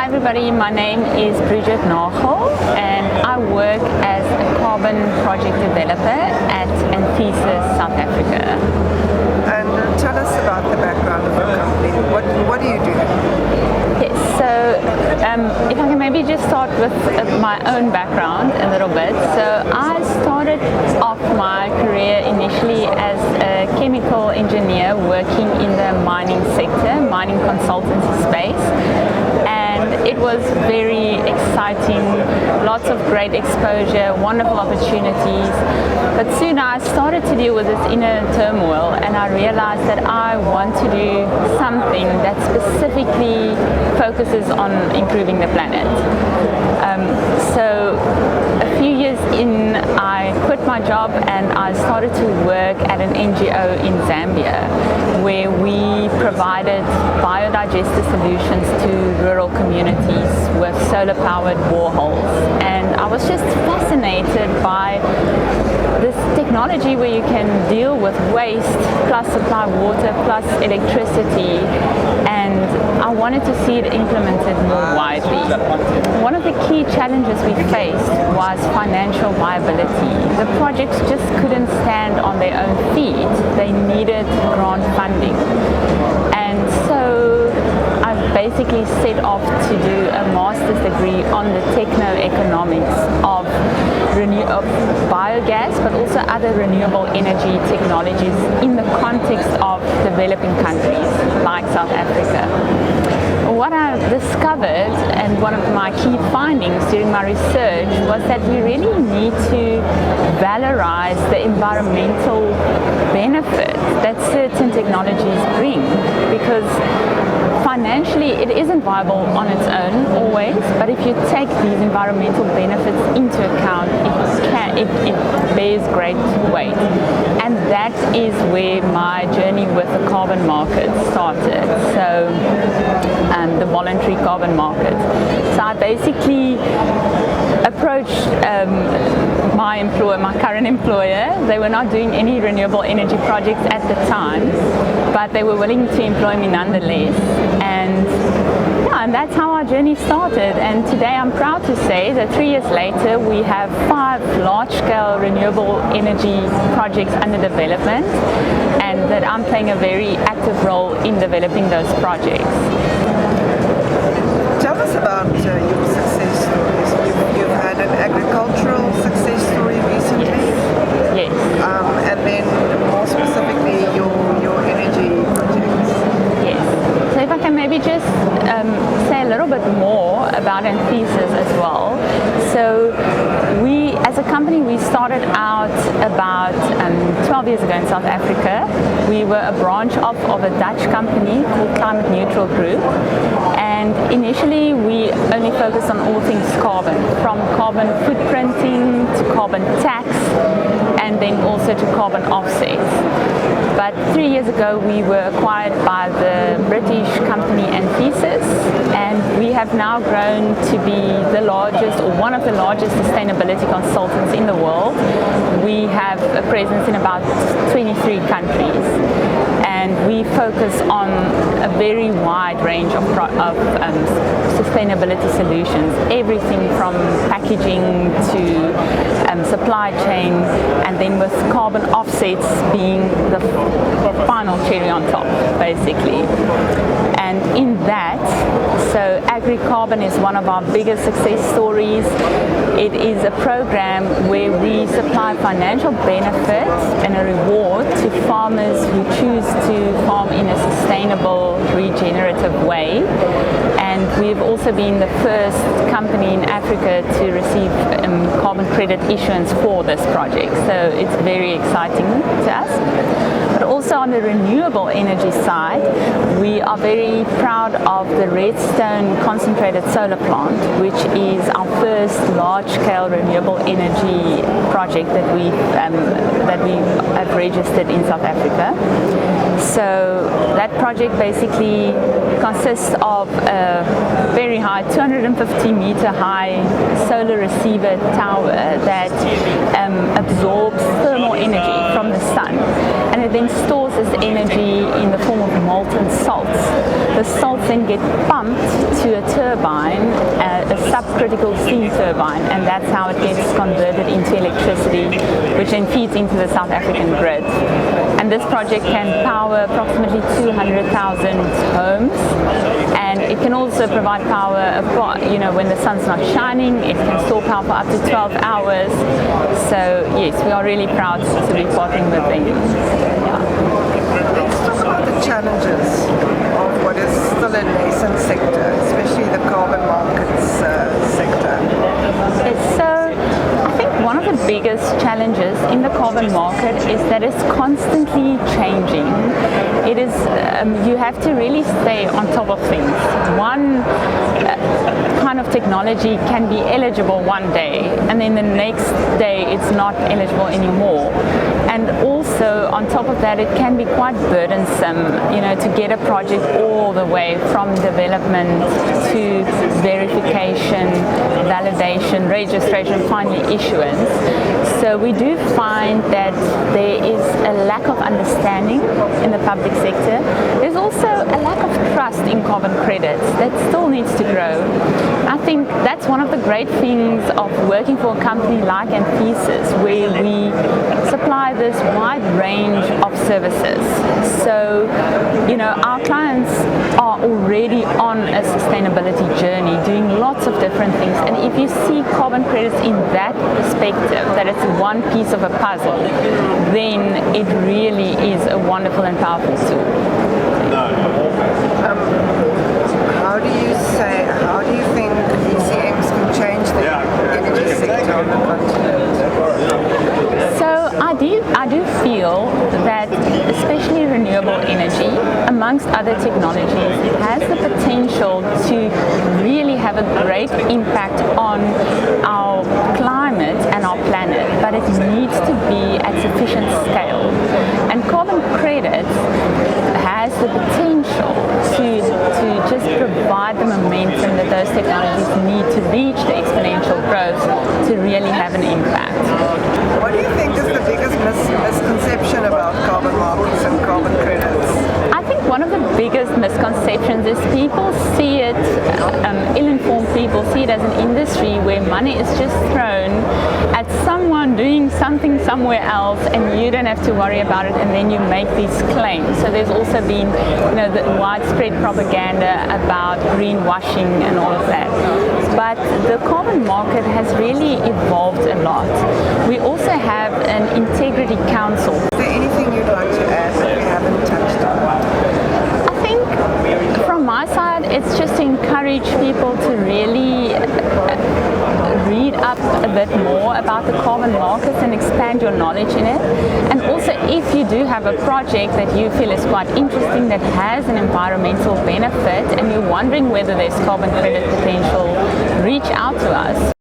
Hi everybody, my name is Brigette Nagel and I work as a carbon project developer at Anthesis, South Africa. And tell us about the background of your company. What do you do? Yes, so if I can maybe just start with my own background a little bit. So I started off my career initially as a chemical engineer working in the mining sector, mining consultancy space. And it was very exciting, lots of great exposure, wonderful opportunities. But soon I started to deal with this inner turmoil and I realized that I want to do something that specifically focuses on improving the planet. So a few years in, I quit my job and I started to work at an NGO in Zambia where we provided biodigester solutions to rural communities with solar-powered boreholes. And I was just fascinated by this technology where you can deal with waste plus supply water plus electricity, and I wanted to see it implemented more widely. One of the key challenges we faced was financial viability. The projects just couldn't stand on their own feet. They needed grant funding. And so I basically set off to do a master's degree on the techno-economics of biogas, but also other renewable energy technologies in the context of developing countries like South Africa. What I discovered, and one of my key findings during my research, was that we really need to valorize the environmental benefits that certain technologies bring, because financially it isn't viable on its own always, but if you take these environmental benefits into account, it bears great weight. And that is where my journey with the carbon market started. So the voluntary carbon market. So I basically approached my current employer. They were not doing any renewable energy projects at the time, but they were willing to employ me nonetheless. And that's how our journey started. And today I'm proud to say that 3 years later we have 5 large-scale renewable energy projects under development, and that I'm playing a very active role in developing those projects. Tell us about your success stories. You've had an agricultural success story recently. Yes. And then more specifically your energy projects. Yes. So if I can maybe just say a little bit more about Anthesis as well. So we, as a company, we started out about 12 years ago in South Africa. We were a branch of a Dutch company called Climate Neutral Group. And initially we only focused on all things carbon, from carbon footprinting to carbon tax, and then also to carbon offsets. But 3 years ago we were acquired by the British company Anthesis, and we have now grown to be the largest, or one of the largest, sustainability consultants in the world. We have a presence in about 23 countries, and we focus on a very wide range of sustainability solutions, everything from packaging to supply chain, and then with carbon offsets being the final cherry on top, basically. And in that, so AgriCarbon is one of our biggest success stories. It is a program where we supply financial benefits and a reward to farmers who choose to farm in a sustainable, regenerative way. And we've also been the first company in Africa to receive carbon credit issuance for this project. So it's very exciting to us. But also on the renewable energy side, we are very proud of the Redstone concentrated solar plant, which is our first large-scale renewable energy project that we have registered in South Africa. So that project basically consists of a very high, 250-meter high solar receiver tower that absorbs thermal energy from the sun. and it then stores this energy in the form of molten salts. The salts then get pumped to a turbine, a subcritical steam turbine, and that's how it gets converted into electricity, which then feeds into the South African grid. And this project can power approximately 200,000 homes, and it can also provide power, when the sun's not shining. It can store power for up to 12 hours. So yes, we are really proud to be partnering with them. Let's talk about the challenges of what is still a nascent sector, especially the carbon markets sector. So I think one of the biggest challenges in the carbon market is that it's constantly changing. It is, you have to really stay on top of things. One kind of technology can be eligible one day, and then the next day it's not eligible anymore. And also on top of that, it can be quite burdensome, to get a project all the way from development to verification, validation, registration, finally issuance. So we do find that there is a lack of understanding in the public sector. There's also a lack of trust in carbon credits that still needs to grow. I think that's one of the great things of working for a company like Anthesis, where we supply this wide range of services. So, our clients are already on a sustainability journey, doing lots of different things. And if you see carbon credits in that perspective, that it's one piece of a puzzle, then it really is a wonderful and powerful tool. How do you think ECMs can change the energy sector on the continent? So I do feel that especially renewable energy, amongst other technologies, has the potential to really have a great impact on our climate and our planet, but it needs to be at sufficient scale. And carbon credits has the potential to just provide the momentum that those technologies need to reach the exponential growth to really have an impact. What do you think is the biggest misconception about carbon markets and carbon credits? I think one of the biggest misconceptions is people see it, ill-informed people see it as an industry where money is just thrown at someone doing something somewhere else and you don't have to worry about it, and then you make these claims. So there's also been the widespread propaganda about greenwashing and all of that. But the carbon market has really evolved a lot. We also have an integrity council. Is there anything you'd like to add that we haven't touched on? I think from my side, it's just to encourage people to really read up a bit more about the carbon markets and expand your knowledge in it. And also, if you do have a project that you feel is quite interesting, that has an environmental benefit, and you're wondering whether there's carbon credit potential, reach out to us.